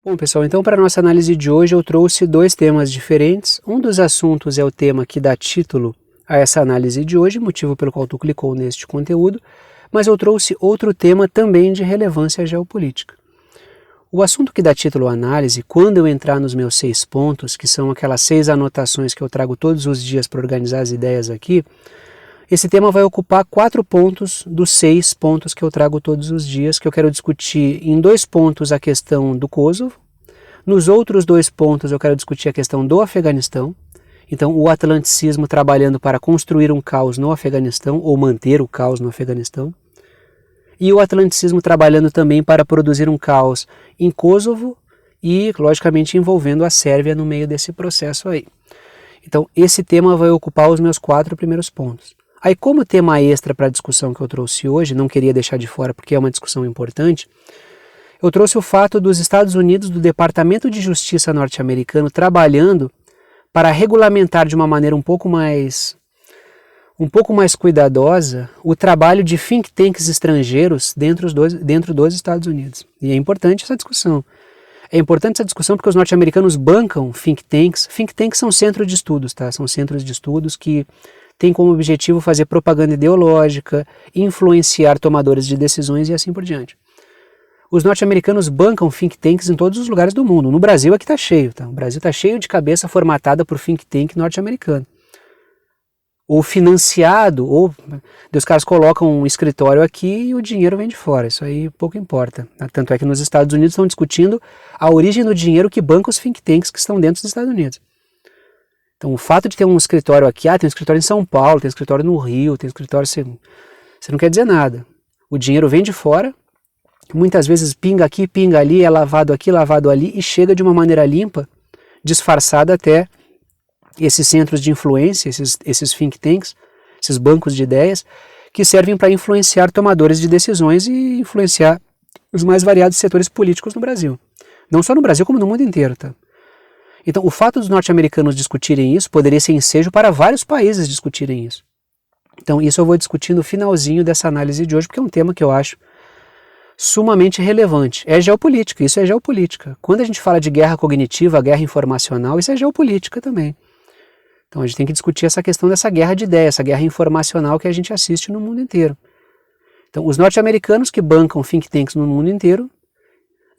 Bom, pessoal, então para a nossa análise de hoje eu trouxe dois temas diferentes. Um dos assuntos é o tema que dá título a essa análise de hoje, motivo pelo qual tu clicou neste conteúdo, mas eu trouxe outro tema também de relevância geopolítica. O assunto que dá título à análise, quando eu entrar nos meus 6 pontos, que são aquelas 6 anotações que eu trago todos os dias para organizar as ideias aqui, esse tema vai ocupar 4 pontos dos 6 pontos que eu trago todos os dias, que eu quero discutir em 2 pontos a questão do Kosovo. Nos outros 2 pontos eu quero discutir a questão do Afeganistão. Então, o atlanticismo trabalhando para construir um caos no Afeganistão, ou manter o caos no Afeganistão. E o atlanticismo trabalhando também para produzir um caos em Kosovo e, logicamente, envolvendo a Sérvia no meio desse processo aí. Então, esse tema vai ocupar os meus 4 primeiros pontos. Aí, como tema extra para a discussão que eu trouxe hoje, não queria deixar de fora porque é uma discussão importante, eu trouxe o fato dos Estados Unidos, do Departamento de Justiça norte-americano, trabalhando para regulamentar de uma maneira um pouco mais cuidadosa o trabalho de think tanks estrangeiros dentro dos Estados Unidos. E é importante essa discussão. É importante essa discussão porque os norte-americanos bancam think tanks. Think tanks são centros de estudos, tá? São centros de estudos que têm como objetivo fazer propaganda ideológica, influenciar tomadores de decisões e assim por diante. Os norte-americanos bancam think tanks em todos os lugares do mundo. No Brasil aqui está cheio, tá? O Brasil está cheio de cabeça formatada por think tank norte-americano. Ou financiado, ou os caras colocam um escritório aqui e o dinheiro vem de fora. Isso aí pouco importa. Tanto é que nos Estados Unidos estão discutindo a origem do dinheiro que banca os think tanks que estão dentro dos Estados Unidos. Então o fato de ter um escritório aqui, tem um escritório em São Paulo, tem um escritório no Rio, tem um escritório... Você não quer dizer nada. O dinheiro vem de fora, muitas vezes pinga aqui, pinga ali, é lavado aqui, lavado ali e chega de uma maneira limpa, disfarçada até esses centros de influência, esses think tanks, esses bancos de ideias, que servem para influenciar tomadores de decisões e influenciar os mais variados setores políticos no Brasil. Não só no Brasil, como no mundo inteiro, tá? Então, o fato dos norte-americanos discutirem isso poderia ser ensejo para vários países discutirem isso. Então, isso eu vou discutir no finalzinho dessa análise de hoje, porque é um tema que eu acho sumamente relevante. É geopolítica, isso é geopolítica. Quando a gente fala de guerra cognitiva, guerra informacional, isso é geopolítica também. Então a gente tem que discutir essa questão dessa guerra de ideias, essa guerra informacional que a gente assiste no mundo inteiro. Então os norte-americanos que bancam think tanks no mundo inteiro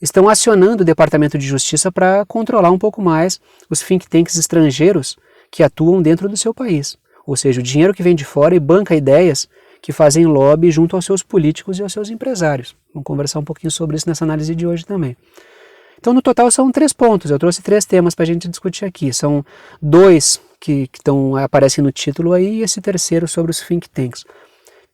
estão acionando o Departamento de Justiça para controlar um pouco mais os think tanks estrangeiros que atuam dentro do seu país. Ou seja, o dinheiro que vem de fora e banca ideias que fazem lobby junto aos seus políticos e aos seus empresários. Vamos conversar um pouquinho sobre isso nessa análise de hoje também. Então, no total, são 3 pontos. Eu trouxe 3 temas para a gente discutir aqui. São 2 que aparecem no título aí e esse terceiro sobre os think tanks.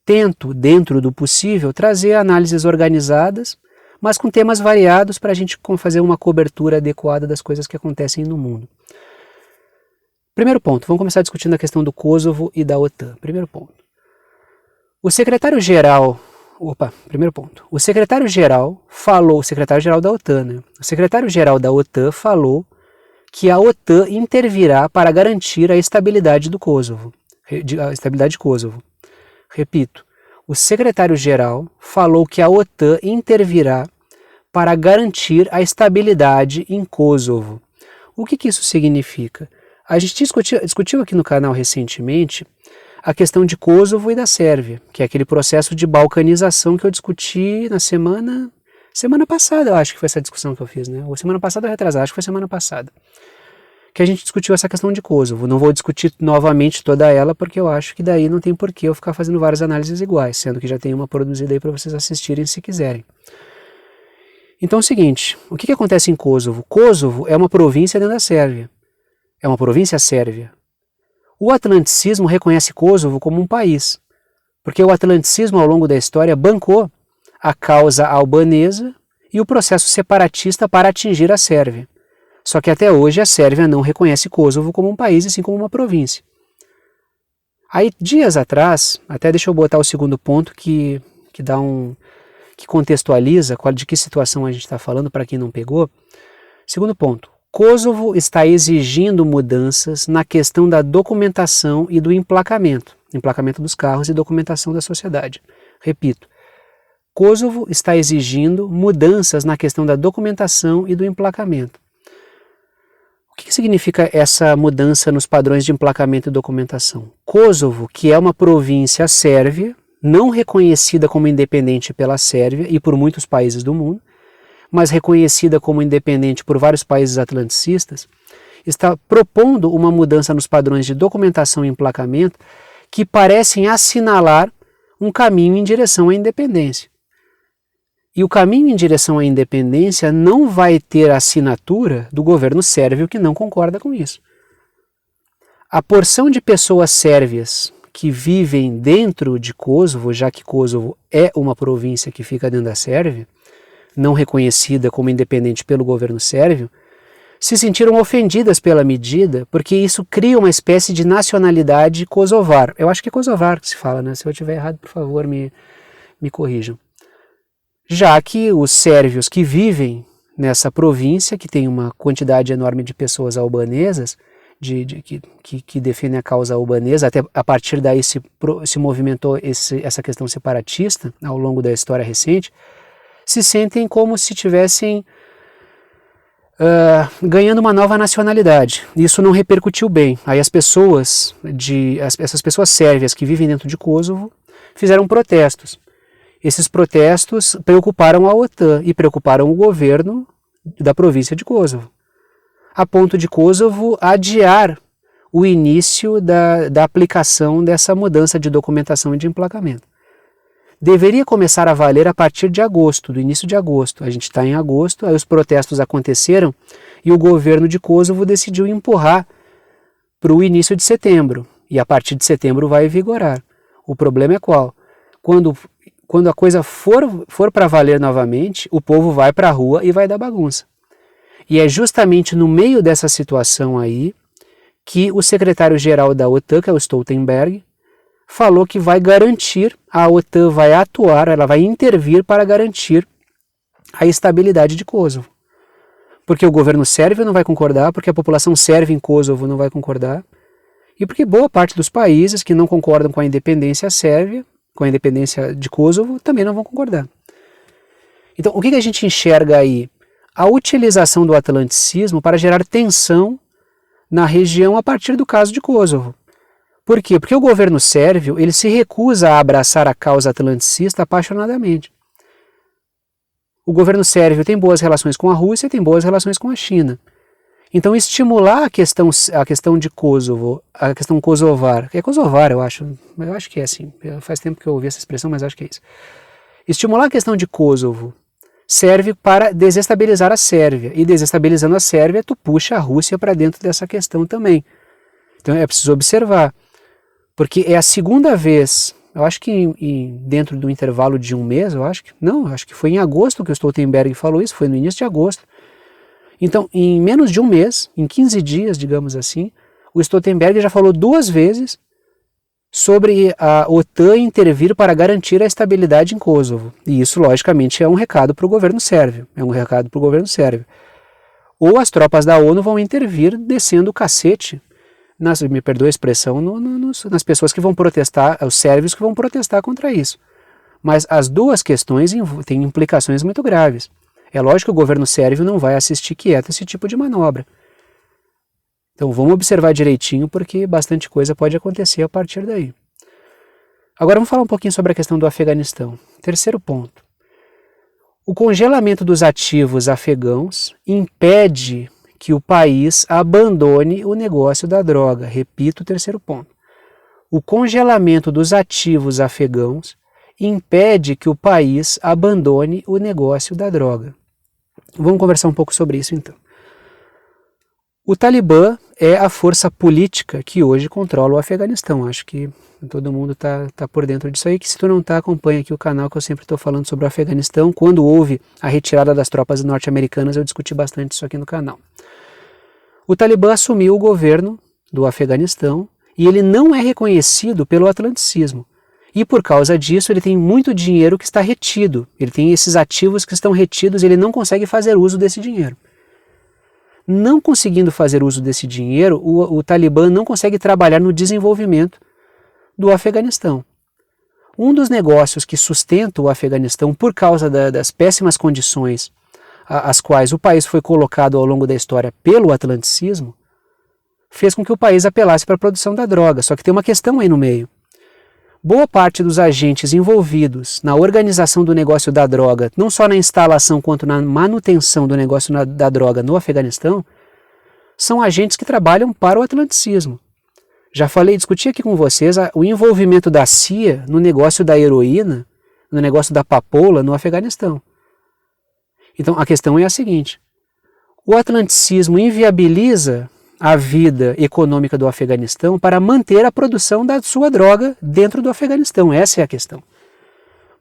Tento, dentro do possível, trazer análises organizadas, mas com temas variados para a gente fazer uma cobertura adequada das coisas que acontecem no mundo. Primeiro ponto, vamos começar discutindo a questão do Kosovo e da OTAN. Primeiro ponto. O secretário-geral da OTAN, né? O secretário-geral da OTAN falou que a OTAN intervirá para garantir a estabilidade do Kosovo. Repito, o secretário-geral falou que a OTAN intervirá para garantir a estabilidade em Kosovo. O que isso significa? A gente discutiu aqui no canal recentemente a questão de Kosovo e da Sérvia, que é aquele processo de balcanização que eu discuti na semana passada, eu acho que foi essa discussão que eu fiz, né? Ou semana passada ou retrasada, acho que foi semana passada. Que a gente discutiu essa questão de Kosovo. Não vou discutir novamente toda ela, porque eu acho que daí não tem porquê eu ficar fazendo várias análises iguais, sendo que já tem uma produzida aí para vocês assistirem se quiserem. Então é o seguinte, o que acontece em Kosovo? Kosovo é uma província dentro da Sérvia. É uma província sérvia. O atlanticismo reconhece Kosovo como um país, porque o atlanticismo ao longo da história bancou a causa albanesa e o processo separatista para atingir a Sérvia. Só que até hoje a Sérvia não reconhece Kosovo como um país, e sim como uma província. Aí, dias atrás, até deixa eu botar o segundo ponto que contextualiza de que situação a gente está falando para quem não pegou. Segundo ponto, Kosovo está exigindo mudanças na questão da documentação e do emplacamento dos carros e documentação da sociedade. Repito, Kosovo está exigindo mudanças na questão da documentação e do emplacamento. O que significa essa mudança nos padrões de emplacamento e documentação? Kosovo, que é uma província sérvia, não reconhecida como independente pela Sérvia e por muitos países do mundo, mas reconhecida como independente por vários países atlanticistas, está propondo uma mudança nos padrões de documentação e emplacamento que parecem assinalar um caminho em direção à independência. E o caminho em direção à independência não vai ter a assinatura do governo sérvio, que não concorda com isso. A porção de pessoas sérvias que vivem dentro de Kosovo, já que Kosovo é uma província que fica dentro da Sérvia, não reconhecida como independente pelo governo sérvio, se sentiram ofendidas pela medida, porque isso cria uma espécie de nacionalidade kosovar. Eu acho que é kosovar que se fala, né? Se eu estiver errado, por favor, me corrijam. Já que os sérvios que vivem nessa província, que tem uma quantidade enorme de pessoas albanesas, que defendem a causa albanesa, até a partir daí se movimentou essa questão separatista ao longo da história recente, se sentem como se tivessem ganhando uma nova nacionalidade. Isso não repercutiu bem. Aí essas pessoas sérvias que vivem dentro de Kosovo fizeram protestos. Esses protestos preocuparam a OTAN e preocuparam o governo da província de Kosovo, a ponto de Kosovo adiar o início da aplicação dessa mudança de documentação e de emplacamento. Deveria começar a valer a partir de agosto, do início de agosto. A gente está em agosto, aí os protestos aconteceram e o governo de Kosovo decidiu empurrar para o início de setembro. E a partir de setembro vai vigorar. O problema é qual? Quando a coisa for para valer novamente, o povo vai para a rua e vai dar bagunça. E é justamente no meio dessa situação aí que o secretário-geral da OTAN, que é o Stoltenberg, falou que vai garantir, a OTAN vai atuar, ela vai intervir para garantir a estabilidade de Kosovo. Porque o governo sérvio não vai concordar, porque a população sérvia em Kosovo não vai concordar, e porque boa parte dos países que não concordam com a independência sérvia, com a independência de Kosovo, também não vão concordar. Então, o que a gente enxerga aí? A utilização do atlanticismo para gerar tensão na região a partir do caso de Kosovo. Por quê? Porque o governo sérvio ele se recusa a abraçar a causa atlanticista apaixonadamente. O governo sérvio tem boas relações com a Rússia e tem boas relações com a China. Então, estimular a questão de Kosovo, a questão kosovar, que é kosovar, eu acho que é assim, faz tempo que eu ouvi essa expressão, mas acho que é isso. Estimular a questão de Kosovo serve para desestabilizar a Sérvia, e desestabilizando a Sérvia, tu puxa a Rússia para dentro dessa questão também. Então, é preciso observar. Porque é a segunda vez, eu acho que dentro do intervalo de um mês, acho que foi em agosto que o Stoltenberg falou isso, foi no início de agosto. Então, em menos de um mês, em 15 dias, digamos assim, o Stoltenberg já falou 2 vezes sobre a OTAN intervir para garantir a estabilidade em Kosovo. E isso, logicamente, é um recado para o governo sérvio. Ou as tropas da ONU vão intervir descendo o cacete, me perdoa a expressão, nas pessoas que vão protestar, os sérvios que vão protestar contra isso. Mas as duas questões têm implicações muito graves. É lógico que o governo sérvio não vai assistir quieto esse tipo de manobra. Então vamos observar direitinho, porque bastante coisa pode acontecer a partir daí. Agora vamos falar um pouquinho sobre a questão do Afeganistão. Terceiro ponto. O congelamento dos ativos afegãos impede que o país abandone o negócio da droga. Repito o terceiro ponto. O congelamento dos ativos afegãos impede que o país abandone o negócio da droga. Vamos conversar um pouco sobre isso então. O Talibã é a força política que hoje controla o Afeganistão. Acho que todo mundo está por dentro disso aí, que se tu não está, acompanha aqui o canal que eu sempre estou falando sobre o Afeganistão. Quando houve a retirada das tropas norte-americanas, eu discuti bastante isso aqui no canal. O Talibã assumiu o governo do Afeganistão e ele não é reconhecido pelo atlanticismo. E por causa disso ele tem muito dinheiro que está retido. Ele tem esses ativos que estão retidos e ele não consegue fazer uso desse dinheiro. Não conseguindo fazer uso desse dinheiro, o Talibã não consegue trabalhar no desenvolvimento do Afeganistão. Um dos negócios que sustenta o Afeganistão por causa das péssimas condições às quais o país foi colocado ao longo da história pelo atlanticismo, fez com que o país apelasse para a produção da droga. Só que tem uma questão aí no meio. Boa parte dos agentes envolvidos na organização do negócio da droga, não só na instalação quanto na manutenção do negócio da droga no Afeganistão, são agentes que trabalham para o atlanticismo. Já falei, discuti aqui com vocês o envolvimento da CIA no negócio da heroína, no negócio da papoula no Afeganistão. Então a questão é a seguinte: o atlanticismo inviabiliza a vida econômica do Afeganistão para manter a produção da sua droga dentro do Afeganistão. Essa é a questão.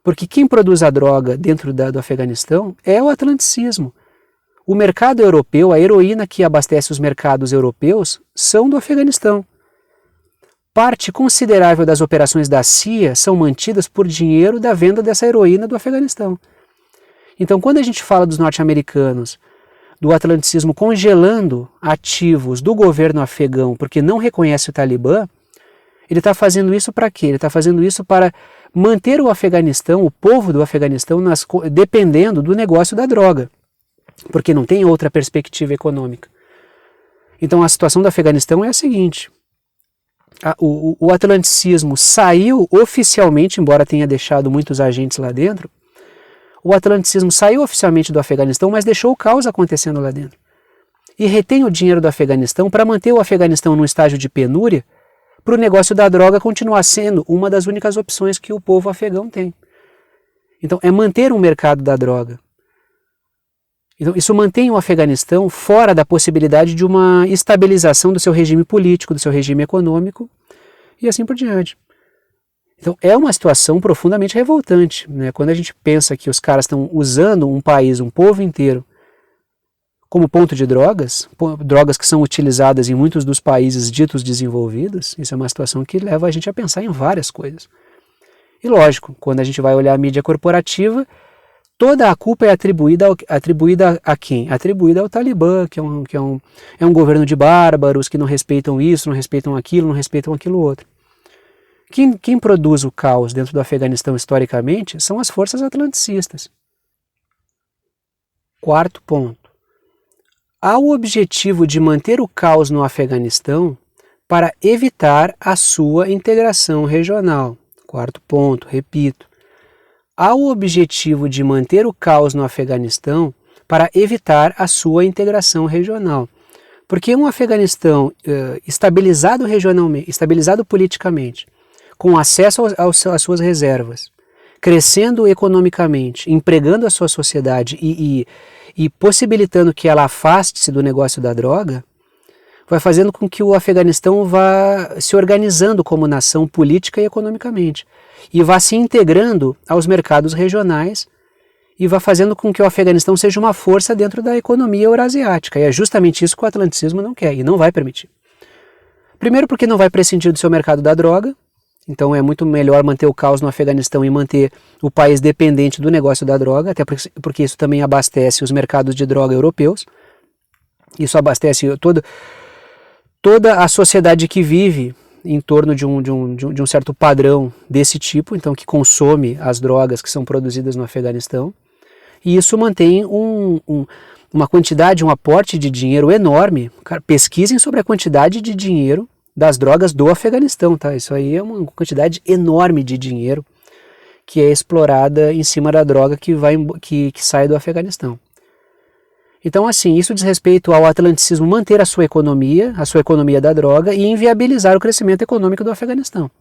Porque quem produz a droga dentro do Afeganistão é o atlanticismo. O mercado europeu, a heroína que abastece os mercados europeus, são do Afeganistão. Parte considerável das operações da CIA são mantidas por dinheiro da venda dessa heroína do Afeganistão. Então, quando a gente fala dos norte-americanos, do atlanticismo congelando ativos do governo afegão porque não reconhece o Talibã, ele está fazendo isso para quê? Ele está fazendo isso para manter o Afeganistão, o povo do Afeganistão, dependendo do negócio da droga, porque não tem outra perspectiva econômica. Então a situação do Afeganistão é a seguinte: o atlanticismo saiu oficialmente, embora tenha deixado muitos agentes lá dentro, o atlanticismo saiu oficialmente do Afeganistão, mas deixou o caos acontecendo lá dentro. E retém o dinheiro do Afeganistão para manter o Afeganistão num estágio de penúria, para o negócio da droga continuar sendo uma das únicas opções que o povo afegão tem. Então, é manter o mercado da droga. Então, isso mantém o Afeganistão fora da possibilidade de uma estabilização do seu regime político, do seu regime econômico, e assim por diante. Então é uma situação profundamente revoltante, né? Quando a gente pensa que os caras estão usando um país, um povo inteiro, como ponto de drogas, drogas que são utilizadas em muitos dos países ditos desenvolvidos, isso é uma situação que leva a gente a pensar em várias coisas. E lógico, quando a gente vai olhar a mídia corporativa, toda a culpa é atribuída a quem? Atribuída ao Talibã, que é um governo de bárbaros, que não respeitam isso, não respeitam aquilo outro. Quem produz o caos dentro do Afeganistão historicamente são as forças atlanticistas. Quarto ponto. Há o objetivo de manter o caos no Afeganistão para evitar a sua integração regional. Quarto ponto, repito. Há o objetivo de manter o caos no Afeganistão para evitar a sua integração regional. Porque um Afeganistão estabilizado regionalmente, estabilizado politicamente, com acesso às suas reservas, crescendo economicamente, empregando a sua sociedade e possibilitando que ela afaste-se do negócio da droga, vai fazendo com que o Afeganistão vá se organizando como nação política e economicamente, e vá se integrando aos mercados regionais, e vá fazendo com que o Afeganistão seja uma força dentro da economia eurasiática. E é justamente isso que o atlanticismo não quer e não vai permitir. Primeiro porque não vai prescindir do seu mercado da droga. Então é muito melhor manter o caos no Afeganistão e manter o país dependente do negócio da droga, até porque isso também abastece os mercados de droga europeus. Isso abastece toda a sociedade que vive em torno de um certo padrão desse tipo, então que consome as drogas que são produzidas no Afeganistão. E isso mantém uma quantidade, um aporte de dinheiro enorme. Cara, pesquisem sobre a quantidade de dinheiro das drogas do Afeganistão, tá? Isso aí é uma quantidade enorme de dinheiro que é explorada em cima da droga que sai do Afeganistão. Então, assim, isso diz respeito ao atlanticismo manter a sua economia da droga e inviabilizar o crescimento econômico do Afeganistão.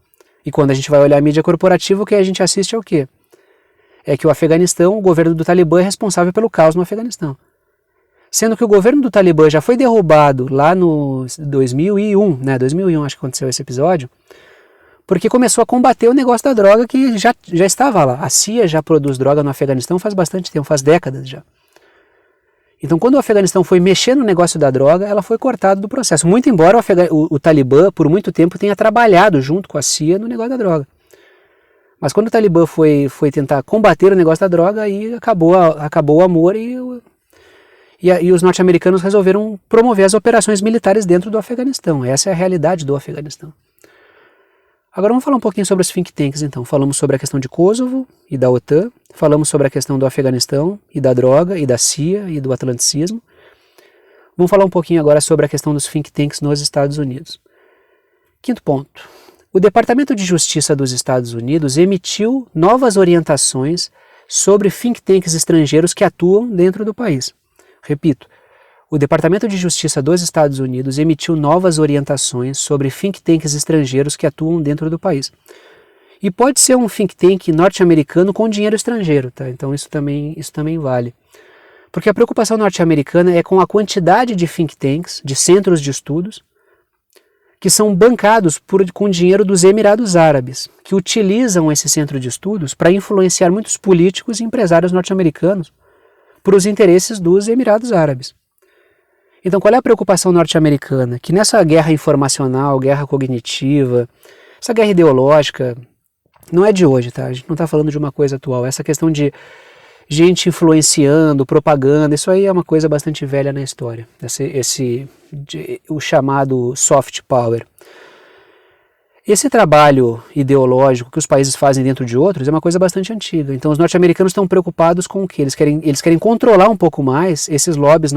E quando a gente vai olhar a mídia corporativa, o que a gente assiste é o quê? É que o Afeganistão, o governo do Talibã, é responsável pelo caos no Afeganistão. Sendo que o governo do Talibã já foi derrubado lá no 2001, né, 2001 acho que aconteceu esse episódio, porque começou a combater o negócio da droga que já estava lá. A CIA já produz droga no Afeganistão faz bastante tempo, faz décadas já. Então quando o Afeganistão foi mexer no negócio da droga, ela foi cortada do processo. Muito embora o Talibã por muito tempo tenha trabalhado junto com a CIA no negócio da droga. Mas quando o Talibã foi tentar combater o negócio da droga, aí acabou o amor e os norte-americanos resolveram promover as operações militares dentro do Afeganistão. Essa é a realidade do Afeganistão. Agora vamos falar um pouquinho sobre os think tanks, então. Falamos sobre a questão de Kosovo e da OTAN, falamos sobre a questão do Afeganistão e da droga e da CIA e do atlanticismo. Vamos falar um pouquinho agora sobre a questão dos think tanks nos Estados Unidos. Quinto ponto. O Departamento de Justiça dos Estados Unidos emitiu novas orientações sobre think tanks estrangeiros que atuam dentro do país. Repito, o Departamento de Justiça dos Estados Unidos emitiu novas orientações sobre think tanks estrangeiros que atuam dentro do país. E pode ser um think tank norte-americano com dinheiro estrangeiro, tá? Então isso também vale. Porque a preocupação norte-americana é com a quantidade de think tanks, de centros de estudos, que são bancados com dinheiro dos Emirados Árabes, que utilizam esse centro de estudos para influenciar muitos políticos e empresários norte-americanos para os interesses dos Emirados Árabes. Então, qual é a preocupação norte-americana? Que nessa guerra informacional, guerra cognitiva, essa guerra ideológica, não é de hoje, tá? A gente não está falando de uma coisa atual. Essa questão de gente influenciando, propaganda, isso aí é uma coisa bastante velha na história. O chamado soft power. Esse trabalho ideológico que os países fazem dentro de outros é uma coisa bastante antiga. Então os norte-americanos estão preocupados com o quê? Eles querem controlar um pouco mais esses lobbies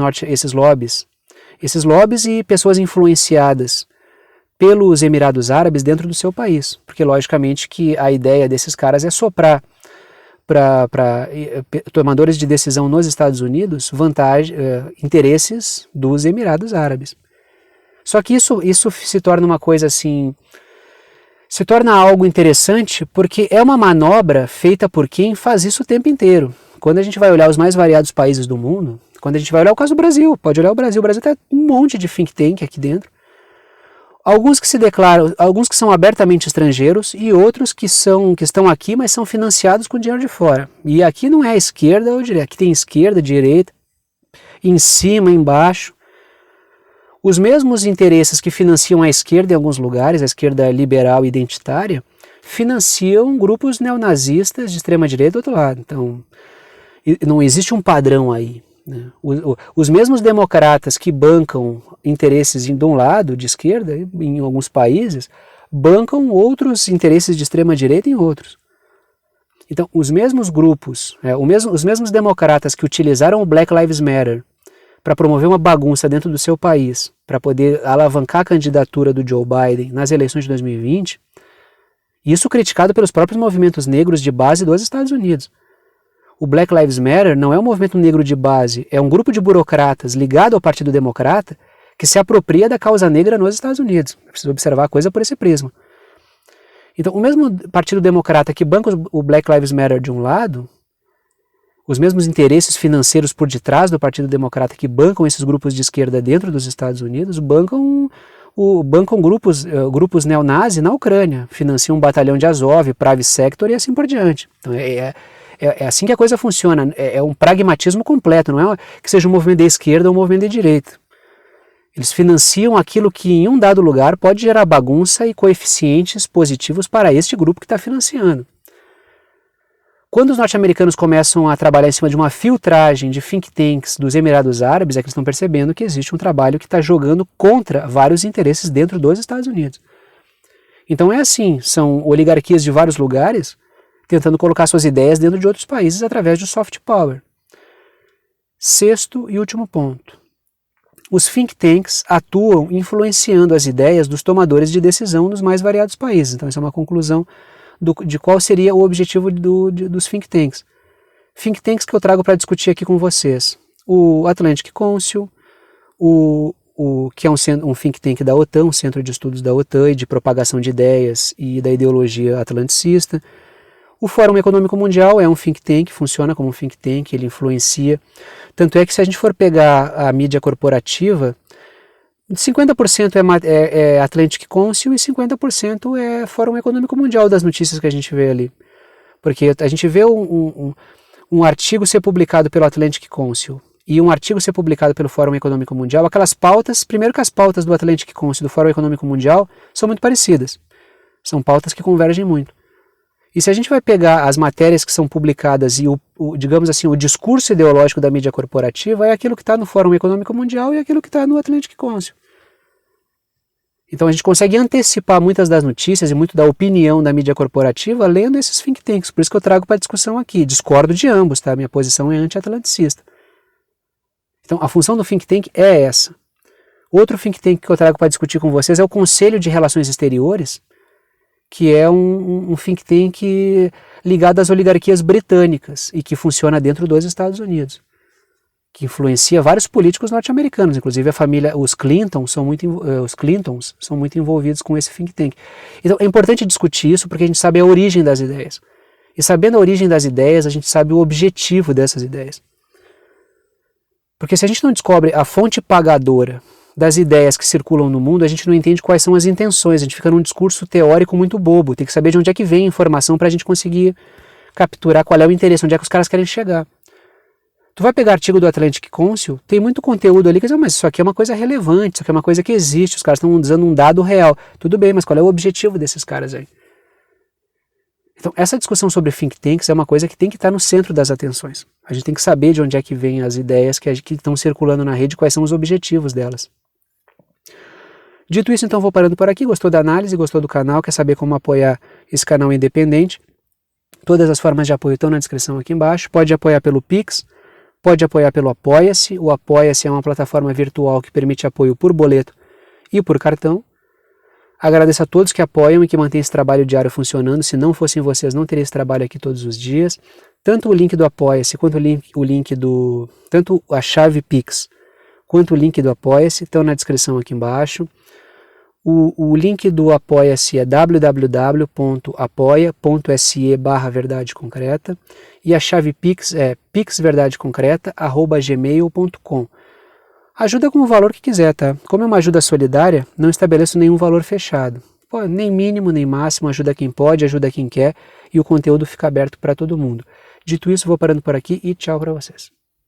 e pessoas influenciadas pelos Emirados Árabes dentro do seu país. Porque logicamente que a ideia desses caras é soprar para tomadores de decisão nos Estados Unidos interesses dos Emirados Árabes. Só que isso se torna uma coisa assim, se torna algo interessante porque é uma manobra feita por quem faz isso o tempo inteiro. Quando a gente vai olhar os mais variados países do mundo, quando a gente vai olhar o caso do Brasil, pode olhar o Brasil tem um monte de think tank aqui dentro. Alguns que se declaram, alguns que são abertamente estrangeiros e outros que estão aqui, mas são financiados com dinheiro de fora. E aqui não é esquerda ou direita, aqui tem esquerda, direita, em cima, embaixo. Os mesmos interesses que financiam a esquerda em alguns lugares, a esquerda liberal e identitária, financiam grupos neonazistas de extrema-direita do outro lado. Então, não existe um padrão aí. Né? Os mesmos democratas que bancam interesses de um lado, de esquerda, em alguns países, bancam outros interesses de extrema-direita em outros. Então, os mesmos grupos, os mesmos democratas que utilizaram o Black Lives Matter para promover uma bagunça dentro do seu país, para poder alavancar a candidatura do Joe Biden nas eleições de 2020, isso criticado pelos próprios movimentos negros de base dos Estados Unidos. O Black Lives Matter não é um movimento negro de base, é um grupo de burocratas ligado ao Partido Democrata que se apropria da causa negra nos Estados Unidos. Precisa observar a coisa por esse prisma. Então, o mesmo Partido Democrata que banca o Black Lives Matter de um lado, os mesmos interesses financeiros por detrás do Partido Democrata que bancam esses grupos de esquerda dentro dos Estados Unidos, bancam grupos neonazis na Ucrânia, financiam um batalhão de Azov, Pravi Sector e assim por diante. Então, é assim que a coisa funciona, é um pragmatismo completo, não é que seja um movimento de esquerda ou um movimento de direita. Eles financiam aquilo que em um dado lugar pode gerar bagunça e coeficientes positivos para este grupo que está financiando. Quando os norte-americanos começam a trabalhar em cima de uma filtragem de think tanks dos Emirados Árabes, é que eles estão percebendo que existe um trabalho que está jogando contra vários interesses dentro dos Estados Unidos. Então é assim, são oligarquias de vários lugares tentando colocar suas ideias dentro de outros países através do soft power. Sexto e último ponto. Os think tanks atuam influenciando as ideias dos tomadores de decisão nos mais variados países. Então, essa é uma conclusão de qual seria o objetivo dos think tanks. Think tanks que eu trago para discutir aqui com vocês. O Atlantic Council, que é um think tank da OTAN, um centro de estudos da OTAN e de propagação de ideias e da ideologia atlanticista. O Fórum Econômico Mundial é um think tank, funciona como um think tank, ele influencia. Tanto é que se a gente for pegar a mídia corporativa, 50% é Atlantic Council e 50% é Fórum Econômico Mundial das notícias que a gente vê ali. Porque a gente vê um artigo ser publicado pelo Atlantic Council e um artigo ser publicado pelo Fórum Econômico Mundial, aquelas pautas, primeiro que as pautas do Atlantic Council e do Fórum Econômico Mundial são muito parecidas. São pautas que convergem muito. E se a gente vai pegar as matérias que são publicadas e digamos assim, o discurso ideológico da mídia corporativa é aquilo que está no Fórum Econômico Mundial e aquilo que está no Atlantic Council. Então a gente consegue antecipar muitas das notícias e muito da opinião da mídia corporativa lendo esses think tanks. Por isso que eu trago para a discussão aqui. Discordo de ambos, tá? Minha posição é anti-atlanticista. Então a função do think tank é essa. Outro think tank que eu trago para discutir com vocês é o Conselho de Relações Exteriores, que é um think tank ligado às oligarquias britânicas e que funciona dentro dos Estados Unidos, que influencia vários políticos norte-americanos, inclusive a família, os Clintons são muito envolvidos com esse think tank. Então é importante discutir isso porque a gente sabe a origem das ideias. E sabendo a origem das ideias, a gente sabe o objetivo dessas ideias. Porque se a gente não descobre a fonte pagadora das ideias que circulam no mundo, a gente não entende quais são as intenções, a gente fica num discurso teórico muito bobo, tem que saber de onde é que vem a informação para a gente conseguir capturar qual é o interesse, onde é que os caras querem chegar. Tu vai pegar artigo do Atlantic Council, tem muito conteúdo ali que diz, mas isso aqui é uma coisa relevante, isso aqui é uma coisa que existe, os caras estão usando um dado real. Tudo bem, mas qual é o objetivo desses caras aí? Então, essa discussão sobre think tanks é uma coisa que tem que estar no centro das atenções. A gente tem que saber de onde é que vêm as ideias que estão circulando na rede, quais são os objetivos delas. Dito isso, então vou parando por aqui. Gostou da análise, gostou do canal, quer saber como apoiar esse canal independente? Todas as formas de apoio estão na descrição aqui embaixo. Pode apoiar pelo Pix, pode apoiar pelo Apoia-se. O Apoia-se é uma plataforma virtual que permite apoio por boleto e por cartão. Agradeço a todos que apoiam e que mantêm esse trabalho diário funcionando. Se não fossem vocês, não teria esse trabalho aqui todos os dias. Tanto o link do Apoia-se quanto o link do... Tanto a chave Pix quanto o link do Apoia-se estão na descrição aqui embaixo. O link do Apoia-se é www.apoia.se/verdade concreta e a chave Pix é pixverdadeconcreta@gmail.com. Ajuda com o valor que quiser, tá? Como é uma ajuda solidária, não estabeleço nenhum valor fechado. Pô, nem mínimo, nem máximo, ajuda quem pode, ajuda quem quer e o conteúdo fica aberto para todo mundo. Dito isso, vou parando por aqui e tchau para vocês.